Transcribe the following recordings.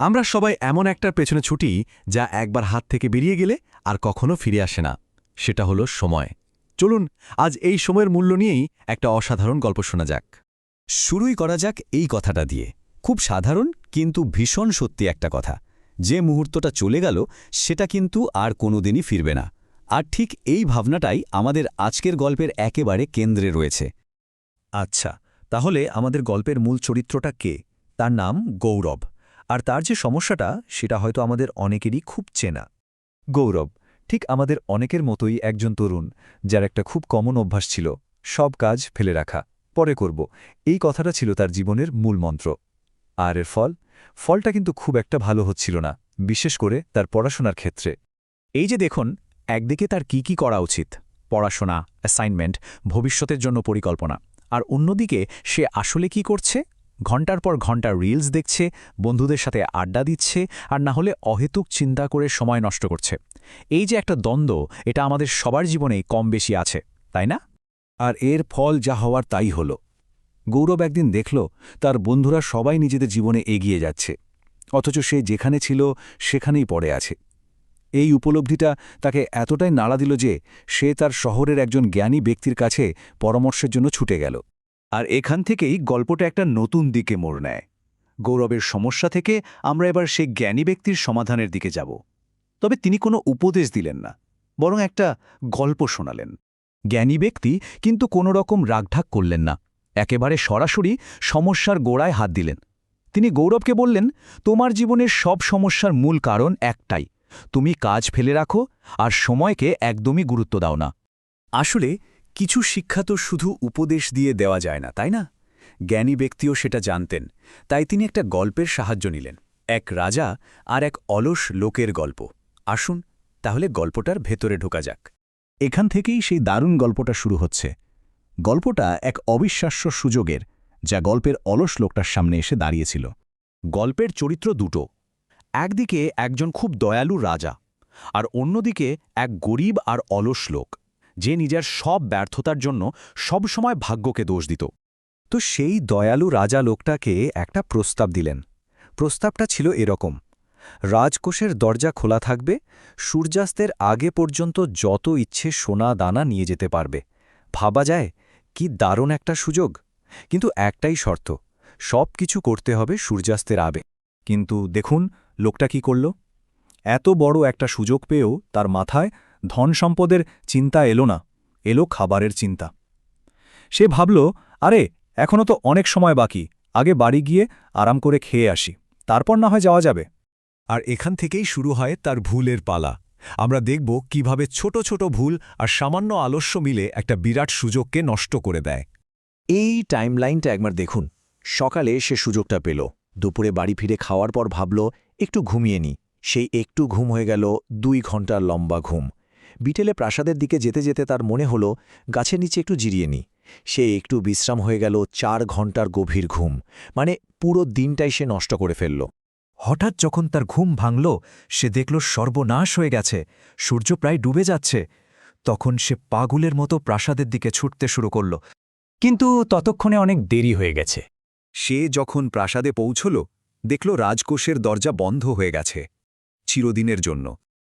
আমরা সবাই এমন একটার পেছনে ছুটি যা একবার হাত থেকে বেরিয়ে গেলে আর কখনো ফিরে আসে না। সেটা হলো সময়। চলুন আজ এই সময়ের মূল্য নিয়েই একটা অসাধারণ গল্প শোনা যাক। শুরুই করা যাক এই কথাটা দিয়ে। খুব সাধারণ কিন্তু ভীষণ সত্যি একটা কথা। যে মুহূর্তটা চলে গেল সেটা কিন্তু আর কোনোদিনই ফিরবে না। আর ঠিক এই ভাবনাটাই আমাদের আজকের গল্পের একেবারে কেন্দ্রে রয়েছে। আচ্ছা, তাহলে আমাদের গল্পের মূল চরিত্রটা কে? তার নাম গৌরব। আর তার যে সমস্যাটা সেটা হয়তো আমাদের অনেকেরই খুব চেনা। গৌরব ঠিক আমাদের অনেকের মতোই একজন তরুণ, যার একটা খুব কমন অভ্যাস ছিল, সব কাজ ফেলে রাখা, পরে করব, এই কথাটা ছিল তার জীবনের মূল মন্ত্র। আর এর ফলটা কিন্তু খুব একটা ভালো হচ্ছিল না, বিশেষ করে তার পড়াশোনার ক্ষেত্রে। এই যে দেখুন, একদিকে তার কি করা উচিত, পড়াশোনা, অ্যাসাইনমেন্ট, ভবিষ্যতের জন্য পরিকল্পনা, আর অন্যদিকে সে আসলে কি করছে? ঘন্টার পর ঘন্টা রিলস দেখছে, বন্ধুদের সাথে আড্ডা দিচ্ছে, আর না হলে অহেতুক চিন্তা করে সময় নষ্ট করছে। এই যে একটা দ্বন্দ্ব, এটা আমাদের সবার জীবনেই কম বেশি আছে, তাই না? আর এর ফল যা হওয়ার তাই হল। গৌরব একদিন দেখল তার বন্ধুরা সবাই নিজেদের জীবনে এগিয়ে যাচ্ছে, অথচ সে যেখানে ছিল সেখানেই পড়ে আছে। এই উপলব্ধিটা তাকে এতটাই নাড়া দিল যে সে তার শহরের একজন জ্ঞানী ব্যক্তির কাছে পরামর্শের জন্য ছুটে গেল। আর এখান থেকেই গল্পটা একটা নতুন দিকে মোড় নেয়। গৌরবের সমস্যা থেকে আমরা এবার সেই জ্ঞানী ব্যক্তির সমাধানের দিকে যাব। তবে তিনি কোনো উপদেশ দিলেন না, বরং একটা গল্প শোনালেন। জ্ঞানী ব্যক্তি কিন্তু কোনো রকম রাগঢাক করলেন না, একেবারে সরাসরি সমস্যার গোড়ায় হাত দিলেন। তিনি গৌরবকে বললেন, তোমার জীবনের সব সমস্যার মূল কারণ একটাই, তুমি কাজ ফেলে রাখো আর সময়কে একদমই গুরুত্ব দাও না। আসলে কিছু শিক্ষা তো শুধু উপদেশ দিয়ে দেওয়া যায় না, তাই না? জ্ঞানী ব্যক্তিও সেটা জানতেন, তাই তিনি একটা গল্পের সাহায্য নিলেন। এক রাজা আর এক অলস লোকের গল্প। আসুন তাহলে গল্পটার ভেতরে ঢোকা যাক। এখান থেকেই সেই দারুণ গল্পটা শুরু হচ্ছে। গল্পটা এক অবিশ্বাস্য সুযোগের, যা গল্পের অলস লোকটার সামনে এসে দাঁড়িয়েছিল। গল্পের চরিত্র দুটো। একদিকে একজন খুব দয়ালু রাজা, আর অন্যদিকে এক গরিব আর অলস লোক, যে নিজের সব ব্যর্থতার জন্য সবসময় ভাগ্যকে দোষ দিত। তো সেই দয়ালু রাজা লোকটাকে একটা প্রস্তাব দিলেন। প্রস্তাবটা ছিল এরকম: রাজকোষের দরজা খোলা থাকবে, সূর্যাস্তের আগে পর্যন্ত যত ইচ্ছে সোনা দানা নিয়ে যেতে পারবে। ভাবা যায় কি দারুণ একটা সুযোগ! কিন্তু একটাই শর্ত, সব কিছু করতে হবে সূর্যাস্তের আগে। কিন্তু দেখুন লোকটা কি করল। এত বড় একটা সুযোগ পেয়েও তার মাথায় ধন সম্পদের চিন্তা এলো না, এলো খাবারের চিন্তা। সে ভাবল, আরে এখনও তো অনেক সময় বাকি, আগে বাড়ি গিয়ে আরাম করে খেয়ে আসি, তারপর না হয় যাওয়া যাবে। আর এখান থেকেই শুরু হয় তার ভুলের পালা। আমরা দেখব কিভাবে ছোট ছোট ভুল আর সামান্য আলস্য মিলে একটা বিরাট সুযোগকে নষ্ট করে দেয়। এই টাইমলাইনটা একবার দেখুন। সকালে সে সুযোগটা পেল, দুপুরে বাড়ি ফিরে খাওয়ার পর ভাবল একটু ঘুমিয়ে নি। সেই একটু ঘুম হয়ে গেল 2 ঘন্টার লম্বা ঘুম। বিকেলে প্রাসাদের দিকে যেতে যেতে তার মনে হলো গাছের নিচে একটু জিরিয়ে নি। সে একটু বিশ্রাম হয়ে গেল 4 ঘন্টার গভীর ঘুম। মানে পুরো দিনটাই সে নষ্ট করে ফেলল। হঠাৎ যখন তার ঘুম ভাঙল, সে দেখল সর্বনাশ হয়ে গেছে, সূর্য প্রায় ডুবে যাচ্ছে। তখন সে পাগলের মতো প্রাসাদের দিকে ছুটতে শুরু করল। কিন্তু ততক্ষণে অনেক দেরি হয়ে গেছে। সে যখন প্রাসাদে পৌঁছল, দেখল রাজকোষের দরজা বন্ধ হয়ে গেছে, চিরদিনের জন্য।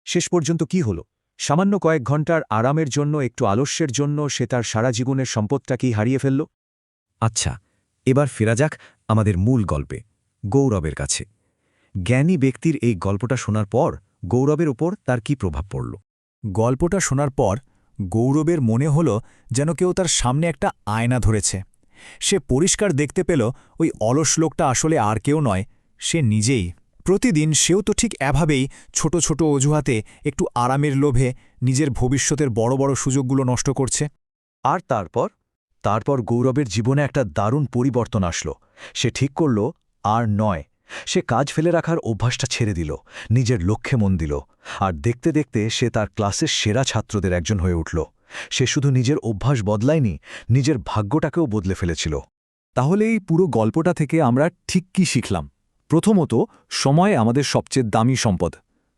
শেষ পর্যন্ত কি হল? সামান্য কয়েক ঘন্টার আরামের জন্য, একটু আলস্যের জন্য সে তার সারা জীবনের সম্পদটাকেই হারিয়ে ফেলল। আচ্ছা, এবার ফেরা যাক আমাদের মূল গল্পে, গৌরবের কাছে। জ্ঞানী ব্যক্তির এই গল্পটা শোনার পর গৌরবের ওপর তার কি প্রভাব পড়ল? গল্পটা শোনার পর গৌরবের মনে হল যেন কেউ তার সামনে একটা আয়না ধরেছে। সে পরিষ্কার দেখতে পেল ওই অলস লোকটা আসলে আর কেউ নয়, সে নিজেই। প্রতিদিন সেও তো ঠিক এভাবেই ছোট ছোট অজুহাতে, একটু আরামের লোভে নিজের ভবিষ্যতের বড় বড় সুযোগগুলো নষ্ট করছে। আর তারপর গৌরবের জীবনে একটা দারুণ পরিবর্তন আসলো। সে ঠিক করল, আর নয়। সে কাজ ফেলে রাখার অভ্যাসটা ছেড়ে দিল, নিজের লক্ষ্যে মন দিল। আর দেখতে দেখতে সে তার ক্লাসের সেরা ছাত্রদের একজন হয়ে উঠল। সে শুধু নিজের অভ্যাস বদলায়নি, নিজের ভাগ্যটাকেও বদলে ফেলেছিল। তাহলে এই পুরো গল্পটা থেকে আমরা ঠিক কি শিখলাম? প্রথমত, সময় আমাদের সবচেয়ে দামি সম্পদ।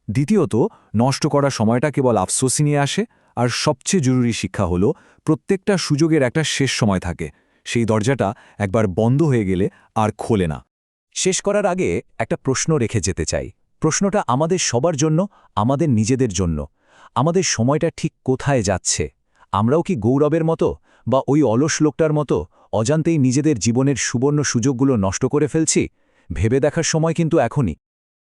দ্বিতীয়ত, নষ্ট করা সময়টা কেবল আফসোসই নিয়ে আসে। আর সবচেয়ে জরুরি শিক্ষা হল, প্রত্যেকটা সুযোগের একটা শেষ সময় থাকে, সেই দরজাটা একবার বন্ধ হয়ে গেলে আর খোলে না। শেষ করার আগে একটা প্রশ্ন রেখে যেতে চাই। প্রশ্নটা আমাদের সবার জন্য, আমাদের নিজেদের জন্য। আমাদের সময়টা ঠিক কোথায় যাচ্ছে? আমরাও কি গৌরবের মতো বা ওই অলস লোকটার মতো অজান্তেই নিজেদের জীবনের সুবর্ণ সুযোগগুলো নষ্ট করে ফেলছি? ভেবে দেখার সময় কিন্তু এখনই।